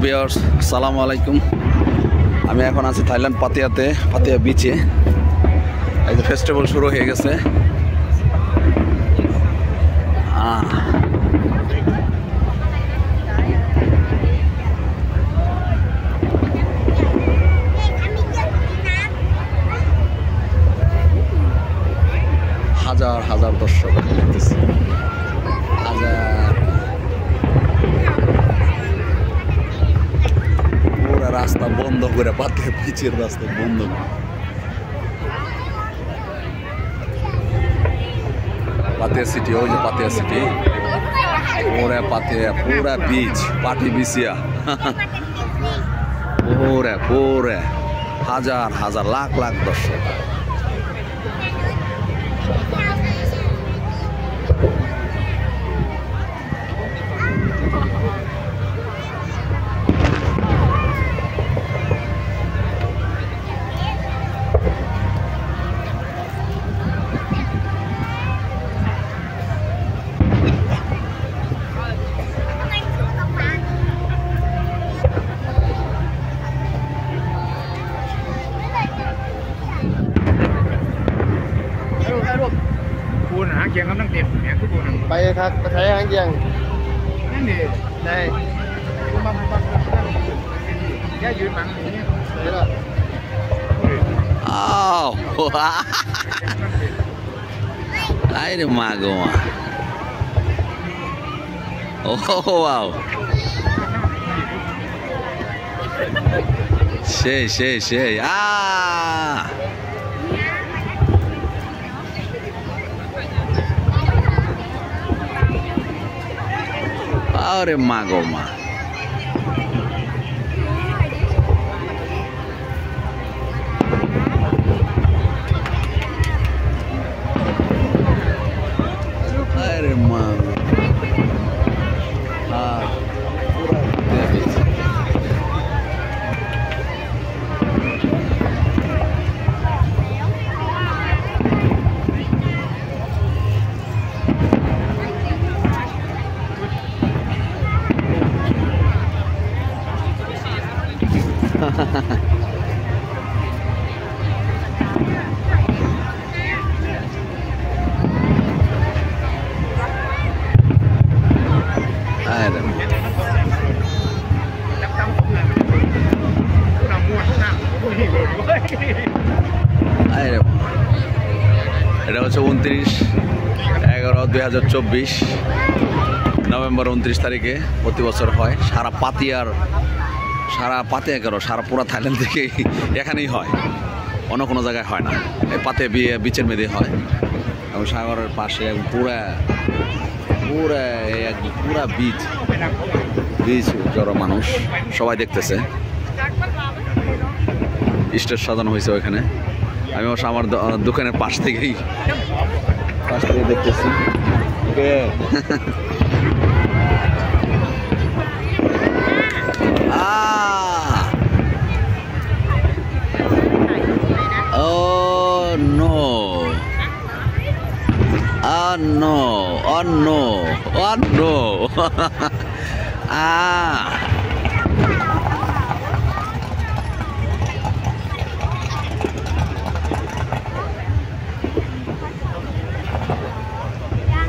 Viewers, আসসালামু আলাইকুম। আমি এখন আছি থাইল্যান্ড পাতিয়াতে, পাতিয়া বিচে। এই যে ফেস্টিভ্যাল শুরু হয়ে গেছে। হাজার হাজার দর্শক দেখতেছি, হাজার। পুরা রাস্তা বন্ধ করে, পাতিয়া বিচের রাস্তা বন্ধ। পাতিয়া সিটি, ওই যে পাতিয়া সিটি, পুরা পাতিয়া, পুরা বিচ, পাটি বিচিয়া। পুরা পুরা হাজার হাজার lakh lakh দর্শক।เกียงกำลังเต็มเนี่ยทุกคนไปครับไปใช้หางเกียงนั่นดิได้กูมาแค่ยืนหลังนี้เลยล่ะอ้าวไอ้เดี๋ยวมากูมาโอ้ว้าวเช่เช่เช่Aure magoma. Aure mago. Pura David. এটা হচ্ছে 29/11/2024 নভেম্বর 29 তারিখে প্রতি বছর হয়। সারা পাতিয়া কেন, সারা পুরা থাইল্যান্ড থেকে এখানেই হয়, অন্য কোনো জায়গায় হয় না। এই পাতিয়া বিচের মেয়েদের হয় এবং সাগরের পাশে পুরা পুরা পুরা বিচ জড়ো মানুষ সবাই দেখতেছে। স্টেজ সাজানো হয়েছে ওইখানে। আমি অবশ্য আমার দোকানের পাশ থেকে দেখতেছি। Oh no! Oh no! Oh no! Oh no!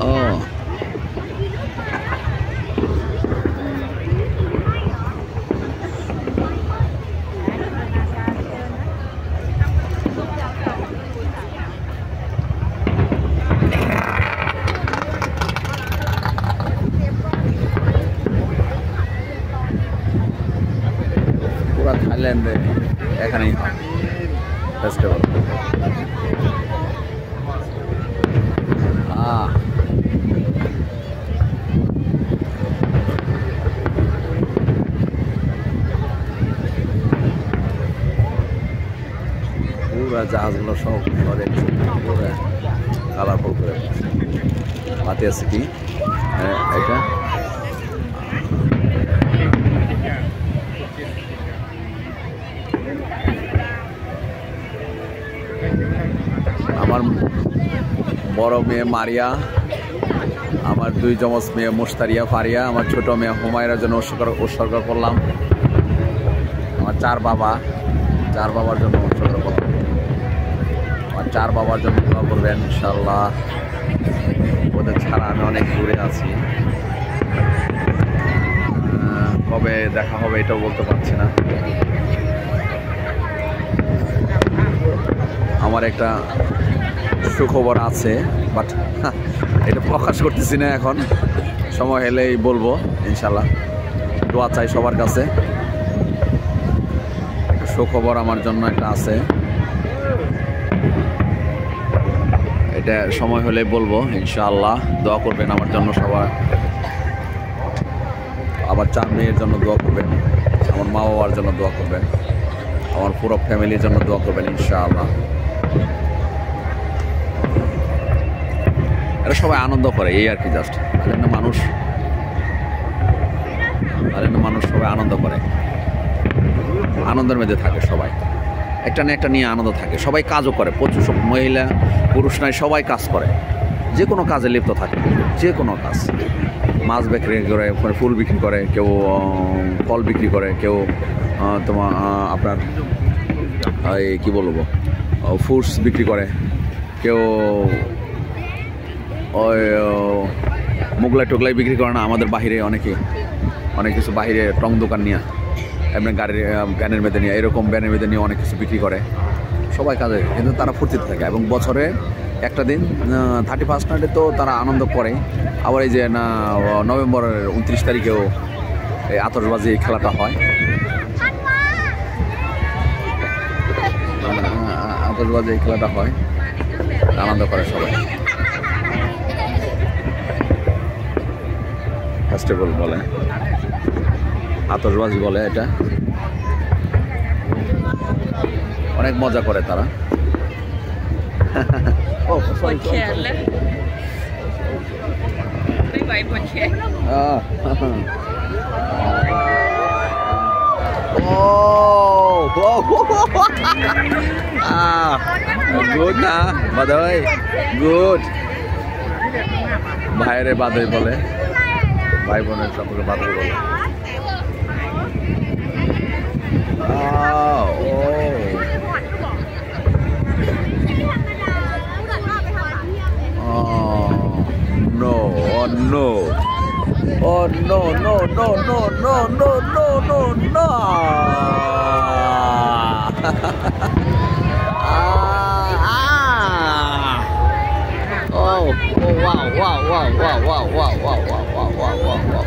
Oh. পুরা থাইল্যান্ডে এখানেই হয় ফেস্টিভ্যাল। পুরা জাহাজগুলো সব পুরা কালারফুল করে পাতিয়া সিটি। এটা আমার বড় মেয়ে মারিয়া, আমার 2 যমজ মেয়ে মুস্তারিয়া ফারিয়া, আমার ছোট মেয়ে হুমায়রার জন্য উৎসর্গ করলাম। আমার 4 বাবার জন্য উৎসর্গ করলাম। আমার 4 বাবার জন্য দোয়া করবেন ইনশাআল্লাহ। ওদের ছাড়া আমি অনেক দূরে আছি, কবে দেখা হবে এটাও বলতে পারছি না। আমার একটা সুখবর আছে, বাট এটা প্রকাশ করতেছি না এখন, সময় হলেই বলবো ইনশাল্লাহ। দোয়া চাই সবার কাছে। একটা সুখবর আমার জন্য একটা আছে, এটা সময় হলে বলবো ইনশাআল্লাহ। দোয়া করবেন আমার জন্য সবাই। আবার 4 মেয়ের জন্য দোয়া করবেন, আমার মা বাবার জন্য দোয়া করবেন, আমার পুরো ফ্যামিলির জন্য দোয়া করবেন ইনশাআল্লাহ। এটা সবাই আনন্দ করে এই আর কি, জাস্ট মানুষ সবাই আনন্দ করে, আনন্দের মধ্যে থাকে সবাই, একটা না একটা নিয়ে আনন্দ থাকে। সবাই কাজও করে, প্রচুর সব মহিলা পুরুষ নাই সবাই কাজ করে, যে কোনো কাজে লিপ্ত থাকে, যে কোনো কাজ। মাছ বিক্রি করে, ফুল বিক্রি করে, কেউ ফল বিক্রি করে, কেউ তোমার আপনার এই কী বলবো ফ্রুটস বিক্রি করে, কেউ ওই মোগলাই টোগলাই বিক্রি করে না। আমাদের বাহিরে অনেক কিছু বাহিরে টং দোকান নিয়ে, এমনি গানের মেয়েদের নিয়ে, এরকম ব্যানের মেয়েদের নিয়ে অনেক কিছু বিক্রি করে। সবাই কাজে, কিন্তু তারা ফুর্তিতে থাকে। এবং বছরে একটা দিন 31 নাইটে তো তারা আনন্দ করে। আবার এই যে নভেম্বরের 29 তারিখেও এই আতশবাজি খেলাটা হয়, আতশবাজি খেলাটা হয়, আনন্দ করে সবাই। ফেস্টিভ্যাল বলে, আতশবাজি বলে, এটা অনেক মজা করে তারা। গুড না বাদাই, গুড। ভাইরে বাদাই বলে, ভাই বোনের সম্পর্কে বাদাই বলে। No, oh no. Oh no, no, no, no, no, no, no, no, no. Oh, wow, wow, wow, wow, wow, wow, wow, wow, wow, wow, wow.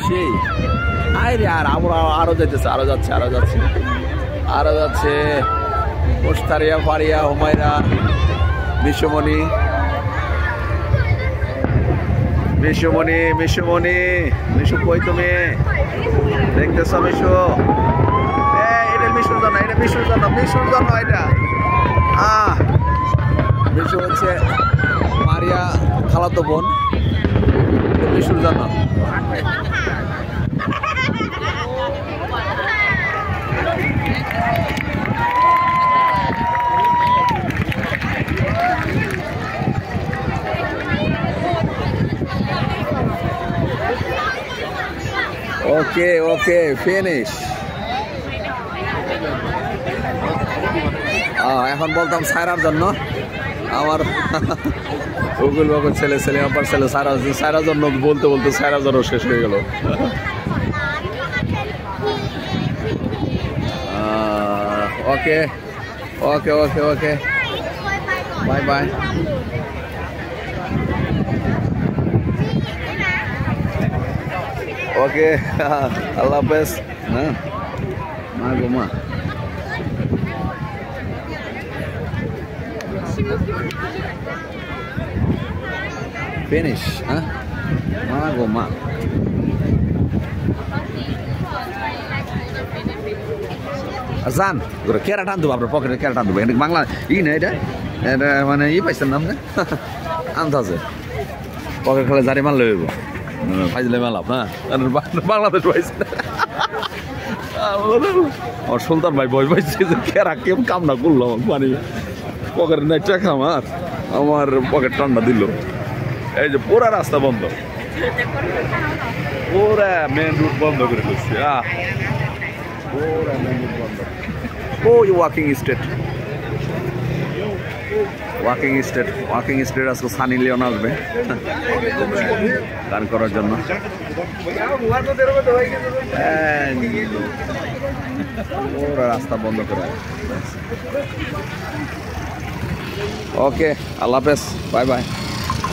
সেই আরে আর আমরা আরো যাচ্ছে মুস্তারিয়া ফারিয়া হুমায়রা মিশুমণি মিশু কই তুমি দেখতেছ? মিশু এটা মিশুর জন্য এটা মিশু হচ্ছে মারিয়া খালাতো বোন, মিশুর জন্য। Okay finish. এখন বলতাম সায়রার জন্য, আমার উগুল বাবুর ছেলে আমার ছেলে সায়রার জন্য বলতে সায়রার জন্য শেষ হয়ে গেল। Okay bye. ওকে আল্লাহ হাফেজ। হ্যাঁ মা গো মা, ফিনিশ। হ্যাঁ মা গো মা। জান কেরা টান দেবো আপনার পকেটে, কেরা টান দেবো। এটা বাংলা না, এটা মানে পাইছেন না আন্দাজে পকেট খেলে জারি মারলে হইব, ফাইজলে মেলাপ। হ্যাঁ বাংলাদেশ পাইছে। আমার সুলতান ভাই ভয় পাইছে যে কেরা কেম কামনা করলো আমার মানে পকেটে নাই টাকা আমার পকেট ঠান্ডা দিল। এই যে পুরা রাস্তা বন্ধ, পুরা মেন রুট বন্ধ করে ফেলছি। পুরা মেন রুট বন্ধ। ওই ওয়াকিং স্টেট, ওয়াকিং স্টেট আজকে সানি লিওন আসবে গান করার জন্য। পুরো রাস্তা বন্ধ করে। ওকে, আল্লাহ হাফেজ, বাই বাই।